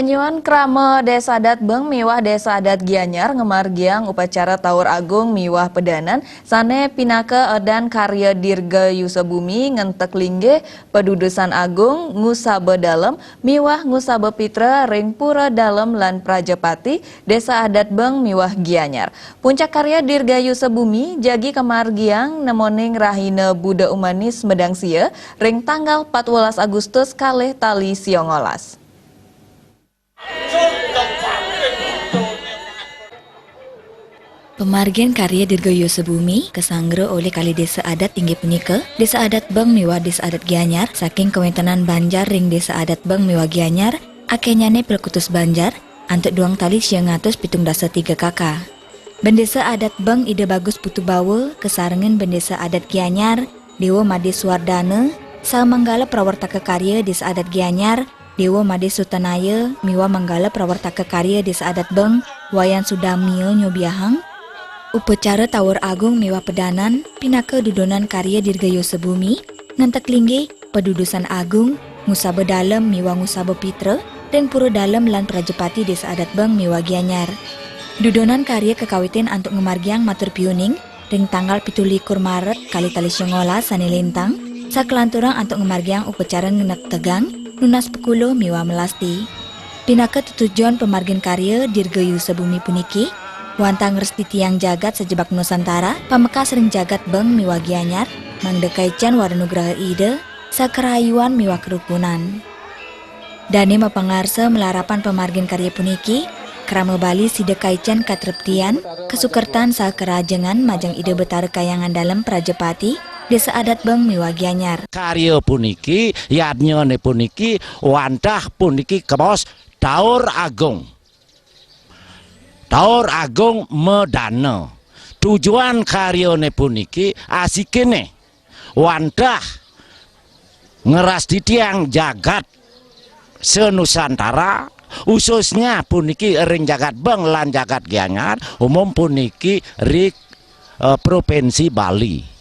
Penyuan krama Desa Adat Beng miwah Desa Adat Gianyar ngemargiang upacara Taur Agung miwah pedanan sane pinaka edan karya Dirga Yusebumi ngentek lingge pedudusan agung ngusabe dalem miwah ngusabe pitra ring pura dalem lan Prajapati Desa Adat Beng miwah Gianyar. Puncak karya Dirga Yusebumi jagi kemargiang nemoning rahina Buddha Umanis medang sia ring tanggal 14 Agustus kalih tali siongolas. Pemargian karya Dirga Yusebumi kesanggre oleh kali desa adat inggih punika Desa Adat Beng miwah Desa Adat Gianyar saking kewentanan Banjar ring Desa Adat Beng miwah Gianyar akenyane pelkutus Banjar antuk duang tali siang ngatus 73 kakak. Bendesa Adat Beng ide bagus putu bawa kesarengan Bendesa Adat Gianyar Dewa Made Suwardana samanggala prawartaka karya Desa Adat Gianyar Dewa Made Sutanaya miwah manggala prawartaka karya Desa Adat Beng Wayan Sudamio Nyobiahang. Upacara Taur Agung miwah pedanan pinaka dudonan karya Dirga Yusebumi ngantek lingge pedudusan agung ngusabe dalem miwah ngusabe pitra dan pura dalem lan Prajapati Desa Adat Beng miwah Gianyar. Dudonan karya kekawitin antuk ngemargiang matur piuning ring tanggal 17 Maret kali tali siongolas sane lintang sakelanturang antuk ngemargiang upacara ngenak tegang nunas pekulo miwah melasti. Pinaka tujuan pemargin karya Dirga Yusebumi puniki wantang resti tiang jagat sejebak Nusantara, pamekas ring jagat Beng miwah Gianyar, mangdekaican warnugraha ide, sakerayuan miwah kerukunan. Dane mapangarsa melarapan pemargin karya puniki, krama Bali sidekaican katreptian, kesukertan sakerajengan majang ide betara kayangan dalam Prajapati, Desa Adat Beng miwah Gianyar. Karya puniki, yadnyane puniki, wantah puniki kebos Taur Agung. Taur Agung medana. Tujuan karyane puniki asikene wantah ngeras di tiang jagat senusantara khususnya puniki ring jagat Beng lan jagat Gianyar umum puniki ring provinsi Bali.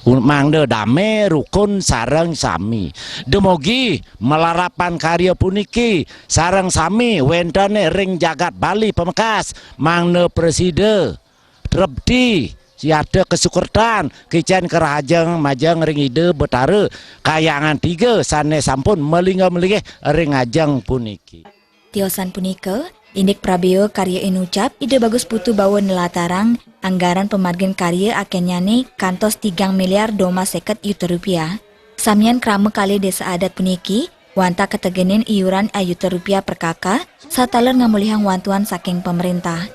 Mangde dame rukun sareng sami demogi melarapan karya puniki sareng sami wentane ring jagat Bali pemekas mangde preside trebdi siada kesukertan kican kerajang majang ring ide betara kayangan 3 sane sampun melingga-melingeh ring ajang puniki. Tiosan punika indik prabeo karya inucap ide bagus putu bawa nelatarang anggaran pemargin karya akenyane kantos 3 miliar doma seket yuta rupiah. Samian krama kali Desa Adat puniki wanta ketegenin iuran ayuta rupiah per kakak sataler ngamulihang wantuan saking pemerintah.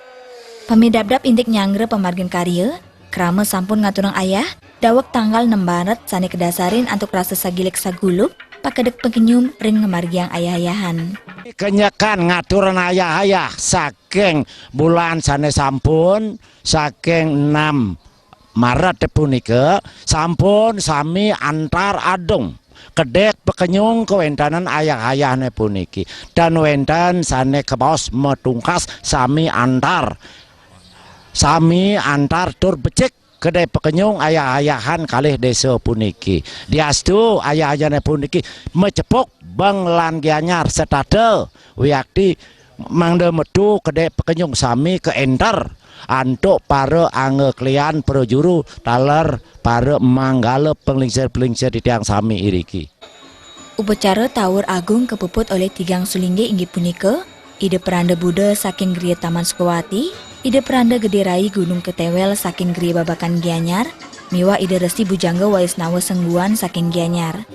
Pamidabdap indik nyangre pemargin karya krama sampun ngaturang ayah dawek tanggal 6 Maret sani kedasarin antuk rasa sagilik sagulup pakedek pengenyum ring ngemargiang ayah-ayahan. Kenyakan ngaturan ayah-ayah saking bulan sane sampun saking 6 Maret punika sampun sami antar adung kedek pekenyung kewentanan ayah-ayahne puniki dan wentan sane kebos metungkas sami antar tur becik kedai pekenyung ayah-ayahan kalih desa puniki. Diastu ayah-ayahane puniki mecepuk Beng lan Gianyar setade wiakti mangde metu kedai pekenyung sami keenter antuk para angeklian projuru taler para manggala penglingsir-penglingsir di tiang sami iriki. Upacara Taur Agung kepuput oleh tigang sulingge inggih punika ide peranda Buddha saking Griya Taman Sukawati, ide peranda Gede Rai Gunung Ketewel saking Griya Babakan Gianyar, miwah ide resi Bujangga Waisnawa Sengguan saking Gianyar.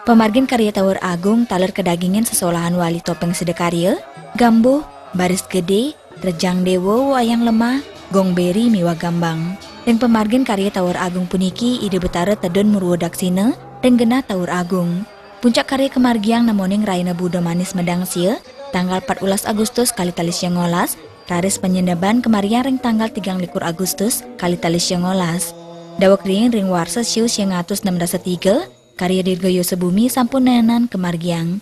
Pemargin karya Taur Agung taler kedagingin sesolahan wali topeng sedekarya, gambuh, baris gede, rejang dewo wayang lemah, gongberi miwah gambang. Dan pemargin karya Taur Agung puniki ide betara tedon murwodaksina dan genah Taur Agung. Puncak karya kemargiang namoning Raina Buddha Manis medang sia, tanggal 14 Agustus kali tali siongolas, raris penyendaban kemarian ring tanggal 13 Agustus kali tali siongolas. Dawak ring warsa siu siang ngatus 603, karya Dirga Yusebumi sampun nenan kemargiang.